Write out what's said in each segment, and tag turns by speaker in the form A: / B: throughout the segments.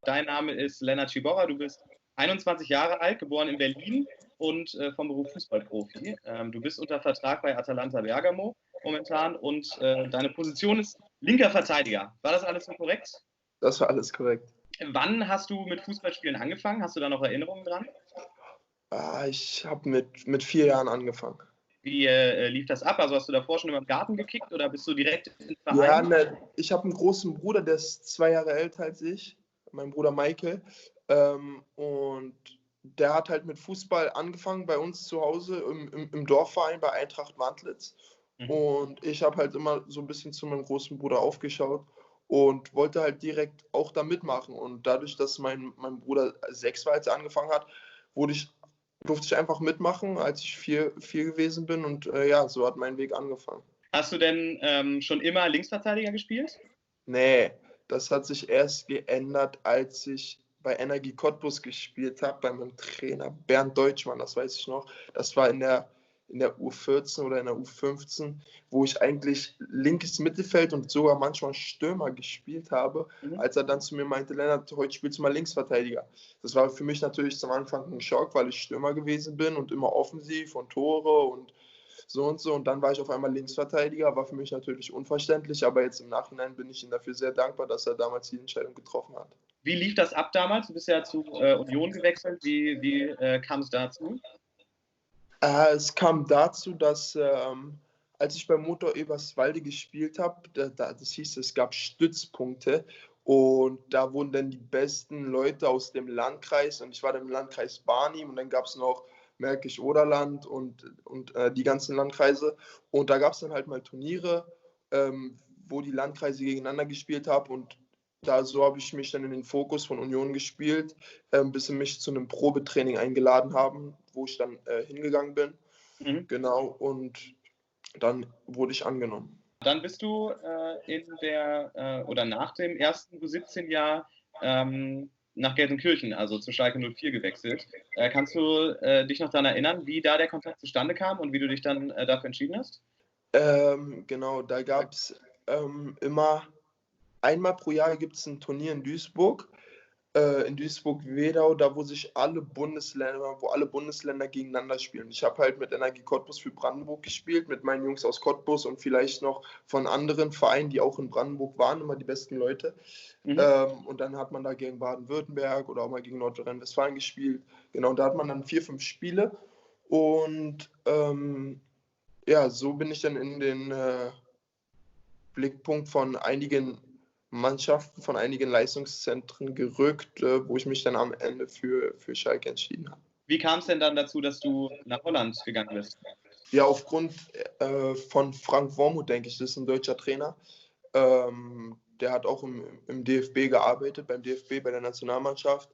A: Dein Name ist Lennart Schiborra, du bist 21 Jahre alt, geboren in Berlin und vom Beruf Fußballprofi. Du bist unter Vertrag bei Atalanta Bergamo momentan und deine Position ist linker Verteidiger. War das alles so korrekt?
B: Das war alles korrekt.
A: Wann hast du mit Fußballspielen angefangen? Hast du da noch Erinnerungen dran?
B: Ich habe mit 4 Jahren angefangen.
A: Wie lief das ab? Also hast du davor schon immer im Garten gekickt oder bist du direkt in den
B: Ja,
A: Verein?
B: ich habe einen großen Bruder, der ist 2 Jahre älter als ich, mein Bruder Michael. Und der hat halt mit Fußball angefangen bei uns zu Hause im Dorfverein bei Eintracht Mantlitz. Und ich habe halt immer so ein bisschen zu meinem großen Bruder aufgeschaut und wollte halt direkt auch da mitmachen. Und dadurch, dass mein Bruder 6 war, als er angefangen hat, durfte ich einfach mitmachen, als ich 4 gewesen bin. Und ja, so hat mein Weg angefangen.
A: Hast du denn schon immer Linksverteidiger gespielt?
B: Nee, das hat sich erst geändert, als ich bei Energie Cottbus gespielt habe, bei meinem Trainer Bernd Deutschmann, das weiß ich noch. Das war in der U14 oder in der U15, wo ich eigentlich linkes Mittelfeld und sogar manchmal Stürmer gespielt habe, als er dann zu mir meinte, Lennart, heute spielst du mal Linksverteidiger. Das war für mich natürlich zum Anfang ein Schock, weil ich Stürmer gewesen bin und immer offensiv und Tore und so und so. Und dann war ich auf einmal Linksverteidiger, war für mich natürlich unverständlich, aber jetzt im Nachhinein bin ich ihm dafür sehr dankbar, dass er damals die Entscheidung getroffen hat.
A: Wie lief das ab damals? Du bist ja zu Union gewechselt. Wie kam es dazu?
B: Es kam dazu, dass als ich bei Motor Eberswalde gespielt habe, das hieß, es gab Stützpunkte und da wurden dann die besten Leute aus dem Landkreis und ich war dann im Landkreis Barnim und dann gab es noch Märkisch-Oderland und die ganzen Landkreise und da gab es dann halt mal Turniere, wo die Landkreise gegeneinander gespielt haben und so habe ich mich dann in den Fokus von Union gespielt, bis sie mich zu einem Probetraining eingeladen haben, wo ich dann hingegangen bin. Genau, und dann wurde ich angenommen.
A: Dann bist du oder nach dem ersten U17-Jahr nach Gelsenkirchen, also zu Schalke 04 gewechselt. Kannst du dich noch daran erinnern, wie da der Kontakt zustande kam und wie du dich dann dafür entschieden hast?
B: Genau, da gab es immer einmal pro Jahr gibt es ein Turnier in Duisburg Wedau, da wo alle Bundesländer gegeneinander spielen. Ich habe halt mit Energie Cottbus für Brandenburg gespielt, mit meinen Jungs aus Cottbus und vielleicht noch von anderen Vereinen, die auch in Brandenburg waren, immer die besten Leute. Und dann hat man da gegen Baden-Württemberg oder auch mal gegen Nordrhein-Westfalen gespielt. Genau, da hat man dann 4, 5 Spiele und ja, so bin ich dann in den Blickpunkt von einigen Mannschaften, von einigen Leistungszentren gerückt, wo ich mich dann am Ende für Schalke entschieden habe.
A: Wie kam es denn dann dazu, dass du nach Holland gegangen bist?
B: Ja, aufgrund von Frank Wormuth, denke ich, das ist ein deutscher Trainer. Der hat auch im DFB gearbeitet, beim DFB, bei der Nationalmannschaft.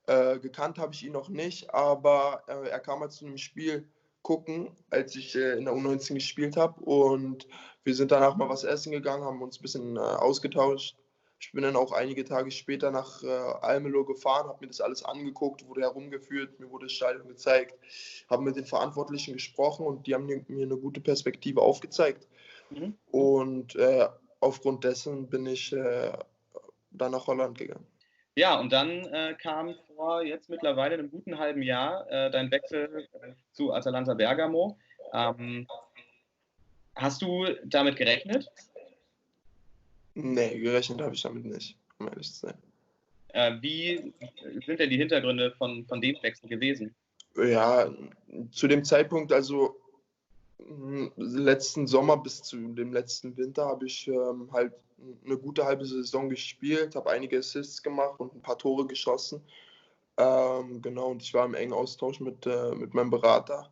B: Gekannt habe ich ihn noch nicht, aber er kam mal zu einem Spiel gucken, als ich in der U19 gespielt habe und wir sind danach mal was essen gegangen, haben uns ein bisschen ausgetauscht. Ich bin dann auch einige Tage später nach Almelo gefahren, habe mir das alles angeguckt, wurde herumgeführt, mir wurde das Stadion gezeigt, habe mit den Verantwortlichen gesprochen und die haben mir eine gute Perspektive aufgezeigt. Und aufgrund dessen bin ich dann nach Holland gegangen.
A: Ja, und dann kam vor jetzt mittlerweile einem guten halben Jahr dein Wechsel zu Atalanta Bergamo. Hast du damit gerechnet?
B: Nee, gerechnet habe ich damit nicht, um ehrlich zu sein.
A: Wie sind denn die Hintergründe von dem Wechsel gewesen?
B: Ja, zu dem Zeitpunkt, also letzten Sommer bis zu dem letzten Winter, habe ich halt eine gute halbe Saison gespielt, habe einige Assists gemacht und ein paar Tore geschossen. Genau, und ich war im engen Austausch mit meinem Berater,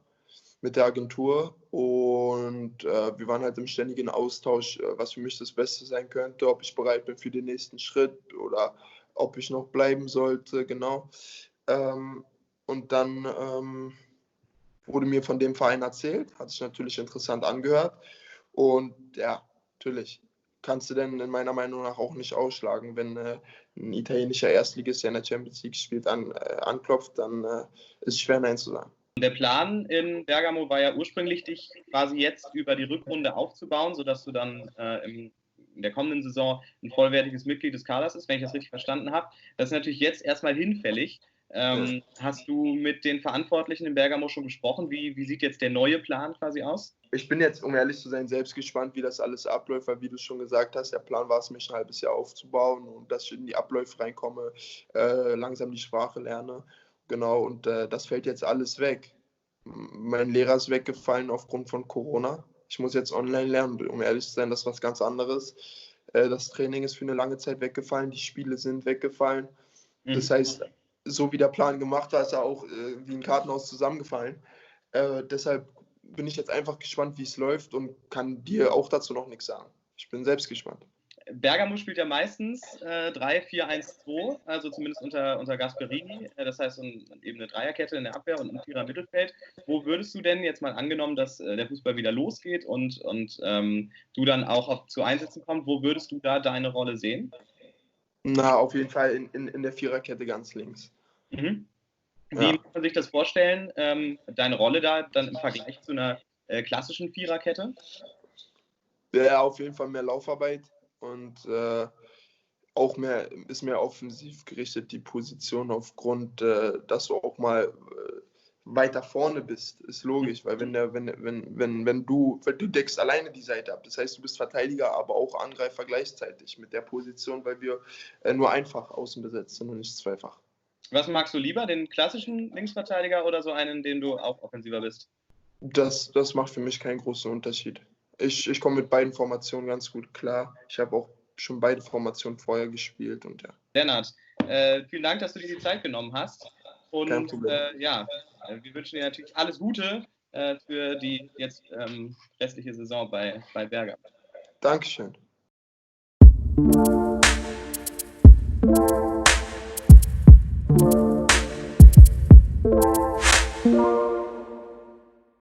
B: mit der Agentur und wir waren halt im ständigen Austausch, was für mich das Beste sein könnte, ob ich bereit bin für den nächsten Schritt oder ob ich noch bleiben sollte, genau. Und dann wurde mir von dem Verein erzählt, hat sich natürlich interessant angehört und ja, natürlich kannst du denn in meiner Meinung nach auch nicht ausschlagen, wenn ein italienischer Erstligist, der in der Champions League spielt, anklopft, dann ist es schwer, Nein zu sagen.
A: Der Plan in Bergamo war ja ursprünglich, dich quasi jetzt über die Rückrunde aufzubauen, sodass du dann im in der kommenden Saison ein vollwertiges Mitglied des Kaders ist, wenn ich das richtig verstanden habe. Das ist natürlich jetzt erstmal hinfällig. Hast du mit den Verantwortlichen in Bergamo schon gesprochen? Wie sieht jetzt der neue Plan quasi aus?
B: Ich bin jetzt, um ehrlich zu sein, selbst gespannt, wie das alles abläuft, weil, wie du schon gesagt hast, der Plan war es, mich ein halbes Jahr aufzubauen und dass ich in die Abläufe reinkomme, langsam die Sprache lerne. Genau, und das fällt jetzt alles weg. Mein Lehrer ist weggefallen aufgrund von Corona. Ich muss jetzt online lernen, um ehrlich zu sein, das ist was ganz anderes. Das Training ist für eine lange Zeit weggefallen, die Spiele sind weggefallen. Das heißt, so wie der Plan gemacht war, ist er auch wie ein Kartenhaus zusammengefallen. Deshalb bin ich jetzt einfach gespannt, wie es läuft und kann dir auch dazu noch nichts sagen. Ich bin selbst gespannt.
A: Bergamo spielt ja meistens 3-4-1-2, also zumindest unter Gasperini. Das heißt eben eine Dreierkette in der Abwehr und ein Vierer im Mittelfeld. Wo würdest du denn jetzt mal angenommen, dass der Fußball wieder losgeht und du dann auch zu Einsätzen kommst, wo würdest du da deine Rolle sehen?
B: Na, auf jeden Fall in der Viererkette ganz links.
A: Mhm. Wie muss man sich das vorstellen, deine Rolle da dann im Vergleich zu einer klassischen Viererkette?
B: Ja, auf jeden Fall mehr Laufarbeit und auch mehr offensiv gerichtet, die Position, aufgrund, dass du auch mal weiter vorne bist, ist logisch, weil wenn du deckst alleine die Seite ab, das heißt, du bist Verteidiger, aber auch Angreifer gleichzeitig mit der Position, weil wir nur einfach außen besetzt sind und nicht zweifach.
A: Was magst du lieber, den klassischen Linksverteidiger oder so einen, den du auch offensiver bist?
B: Das macht für mich keinen großen Unterschied. Ich komme mit beiden Formationen ganz gut klar. Ich habe auch schon beide Formationen vorher gespielt und ja.
A: Lennart, vielen Dank, dass du dir die Zeit genommen hast. Und wir wünschen dir natürlich alles Gute für die jetzt restliche Saison bei Bergamo.
B: Dankeschön.